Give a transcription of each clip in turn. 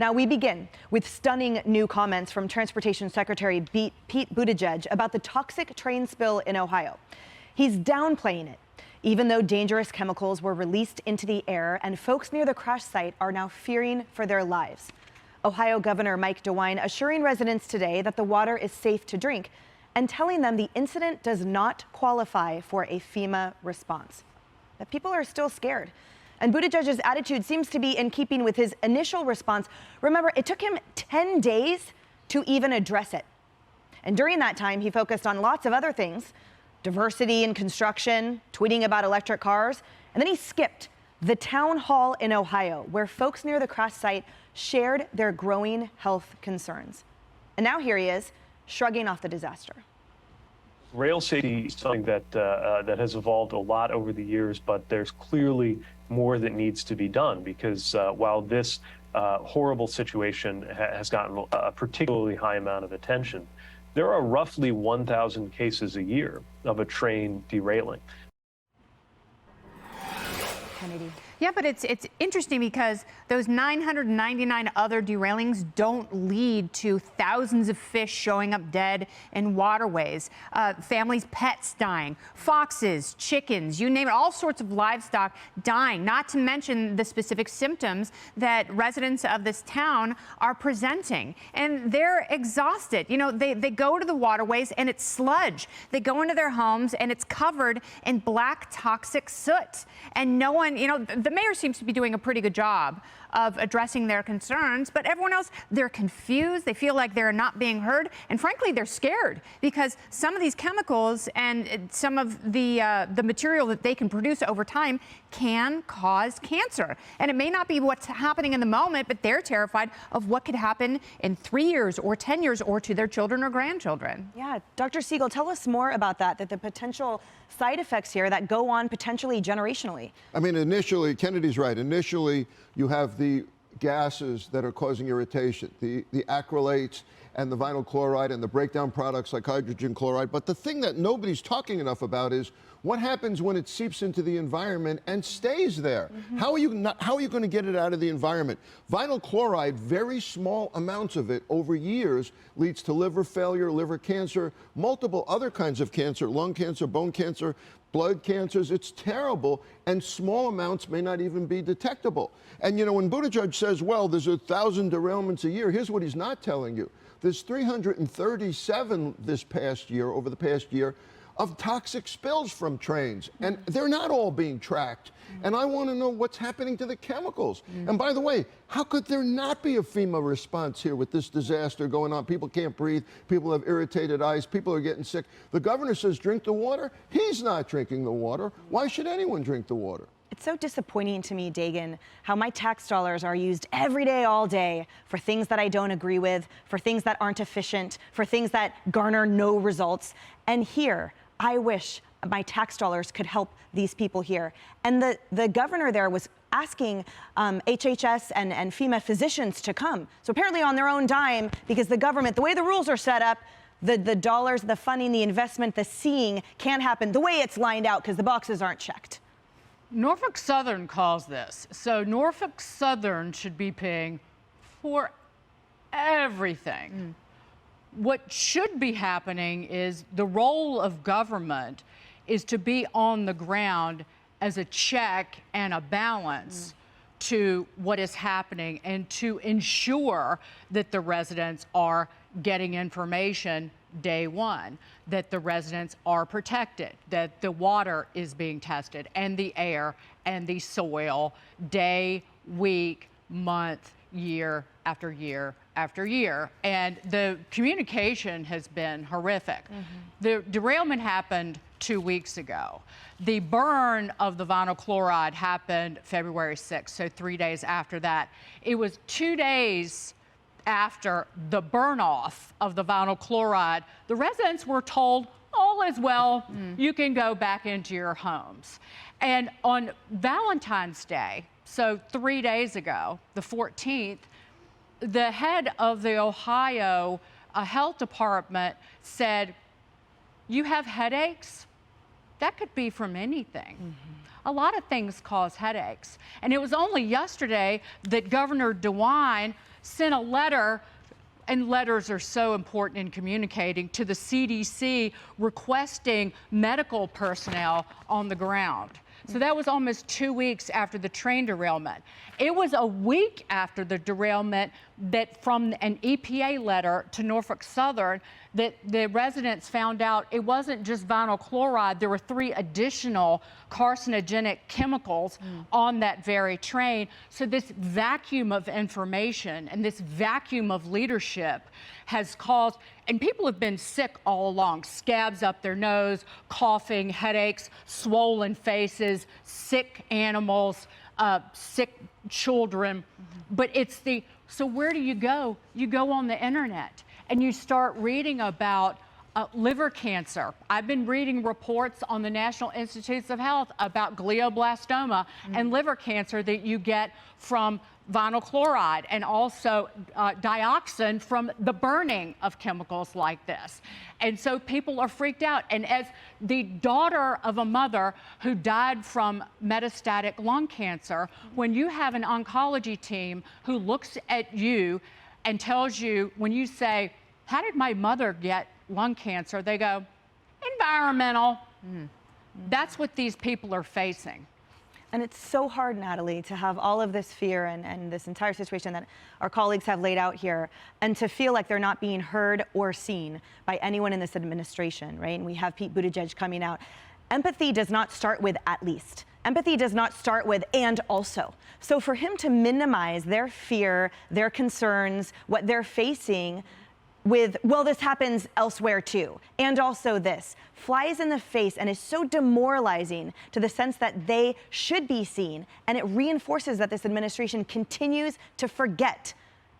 Now we begin with stunning new comments from Transportation Secretary Pete Buttigieg about the toxic train spill in Ohio. He's downplaying it, even though dangerous chemicals were released into the air and folks near the crash site are now fearing for their lives. Ohio Governor Mike DeWine assuring residents today that the water is safe to drink and telling them the incident does not qualify for a FEMA response. But people are still scared. And Buttigieg's attitude seems to be in keeping with his initial response. Remember, it took him 10 days to even address it. And during that time, he focused on lots of other things, diversity in construction, tweeting about electric cars, and then he skipped the town hall in Ohio, where folks near the crash site shared their growing health concerns. And now here he is, shrugging off the disaster. Rail safety is something that has evolved a lot over the years, but there's clearly more that needs to be done because while this horrible situation has gotten a particularly high amount of attention, there are roughly 1,000 cases a year of a train derailing. Kennedy. Yeah, but it's interesting because those 999 other derailings don't lead to thousands of fish showing up dead in waterways, families' pets dying, foxes, chickens, you name it, all sorts of livestock dying, not to mention the specific symptoms that residents of this town are presenting. And they're exhausted. You know, they go to the waterways and it's sludge. They go into their homes and it's covered in black toxic soot. And no one, you know, the mayor seems to be doing a pretty good job of addressing their concerns, but everyone else, they're confused. They feel like they're not being heard. And frankly, they're scared because some of these chemicals and some of the material that they can produce over time can cause cancer. And it may not be what's happening in the moment, but they're terrified of what could happen in 3 years or 10 years or to their children or grandchildren. Yeah, Dr. Siegel, tell us more about that the potential side effects here that go on potentially generationally. I mean, initially, Kennedy's right. Initially, you have the gases that are causing irritation, the acrylates and the vinyl chloride and the breakdown products like hydrogen chloride. But the thing that nobody's talking enough about is what happens when it seeps into the environment and stays there? How are you going to get it out of the environment? Vinyl chloride, very small amounts of it over years leads to liver failure, liver cancer, multiple other kinds of cancer, lung cancer, bone cancer, blood cancers. It's terrible, and small amounts may not even be detectable. And you know, when Buttigieg says, well, there's 1,000 derailments a year, here's what he's not telling you. There's 337 this past year, over the past year, of toxic spills from trains, and they're not all being tracked. And I want to know what's happening to the chemicals. And by the way, how could there not be a FEMA response here with this disaster going on? People can't breathe, people have irritated eyes, people are getting sick. The governor says drink the water. He's not drinking the water. Why should anyone drink the water? It's so disappointing to me, Dagan, how my tax dollars are used every day, all day, for things that I don't agree with, for things that aren't efficient, for things that garner no results. And here, I wish my tax dollars could help these people here. And the governor there was asking HHS and FEMA physicians to come. So apparently on their own dime, because the government, the way the rules are set up, the dollars, the funding, the investment, the seeing can't happen the way it's lined out because the boxes aren't checked. Norfolk Southern calls this. So Norfolk Southern should be paying for everything. What should be happening is the role of government is to be on the ground as a check and a balance to what is happening and to ensure that the residents are getting information day one, that the residents are protected, that the water is being tested and the air and the soil day, week, month, year after year after year. And the communication has been horrific. The derailment happened 2 weeks ago. The burn of the vinyl chloride happened February 6th, so 3 days after that. It was 2 days after the burn off of the vinyl chloride. The residents were told, all is well, you can go back into your homes. And on Valentine's Day, so 3 days ago, the 14th, the head of the Ohio Health Department said, you have headaches? That could be from anything. A lot of things cause headaches. And it was only yesterday that Governor DeWine sent a letter, and letters are so important in communicating, to the CDC requesting medical personnel on the ground. So that was almost 2 weeks after the train derailment. It was a week after the derailment that, from an EPA letter to Norfolk Southern, that the residents found out it wasn't just vinyl chloride. There were 3 additional carcinogenic chemicals on that very train. So this vacuum of information and this vacuum of leadership has caused, and people have been sick all along, scabs up their nose, coughing, headaches, swollen faces, sick animals, sick children. But it's so where do you go? You go on the internet and you start reading about liver cancer. I've been reading reports on the National Institutes of Health about glioblastoma and liver cancer that you get from vinyl chloride, and also dioxin from the burning of chemicals like this. And so people are freaked out. And as the daughter of a mother who died from metastatic lung cancer, when you have an oncology team who looks at you and tells you, when you say, "How did my mother get lung cancer?" they go, "Environmental." That's what these people are facing. And it's so hard, Natalie, to have all of this fear and this entire situation that our colleagues have laid out here, and to feel like they're not being heard or seen by anyone in this administration, right? And we have Pete Buttigieg coming out. Empathy does not start with "at least." Empathy does not start with "and also." So for him to minimize their fear, their concerns, what they're facing with, "well, this happens elsewhere too, and also this," flies in the face and is so demoralizing to the sense that they should be seen. And it reinforces that this administration continues to forget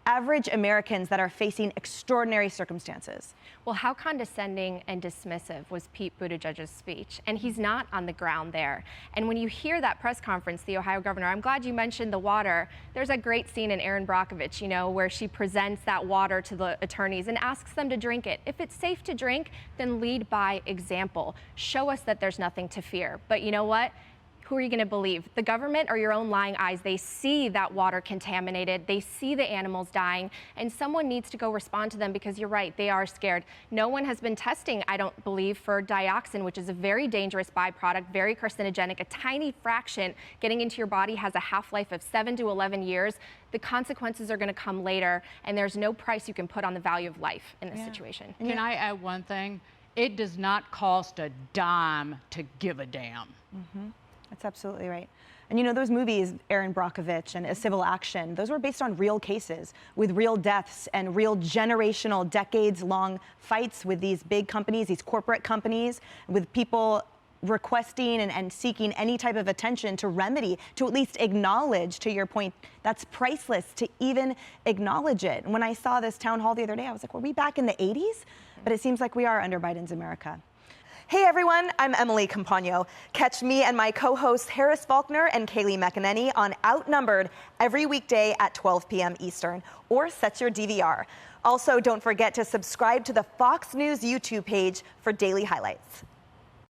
average Americans that are facing extraordinary circumstances. Well, how condescending and dismissive was Pete Buttigieg's speech? And he's not on the ground there. And when you hear that press conference, the Ohio governor, I'm glad you mentioned the water. There's a great scene in Erin Brockovich, where she presents that water to the attorneys and asks them to drink it. If it's safe to drink, then lead by example. Show us that there's nothing to fear. But you know what? Who are you going to believe? The government or your own lying eyes? They see that water contaminated. They see the animals dying, and someone needs to go respond to them, because you're right, they are scared. No one has been testing, I don't believe, for dioxin, which is a very dangerous byproduct, very carcinogenic. A tiny fraction getting into your body has a half-life of 7 to 11 years. The consequences are going to come later, and there's no price you can put on the value of life in this situation. Can I add one thing? It does not cost a dime to give a damn. That's absolutely right. And those movies, Erin Brockovich and A Civil Action, those were based on real cases with real deaths and real generational, decades-long fights with these big companies, these corporate companies, with people requesting and seeking any type of attention to remedy, to at least acknowledge, to your point, that's priceless to even acknowledge it. And when I saw this town hall the other day, I was like, were we back in the 80s? But it seems like we are under Biden's America. Hey everyone, I'm Emily Compagno. Catch me and my co-hosts Harris Faulkner and Kaylee McEnany on Outnumbered every weekday at 12 p.m. Eastern, or set your DVR. Also, don't forget to subscribe to the Fox News YouTube page for daily highlights.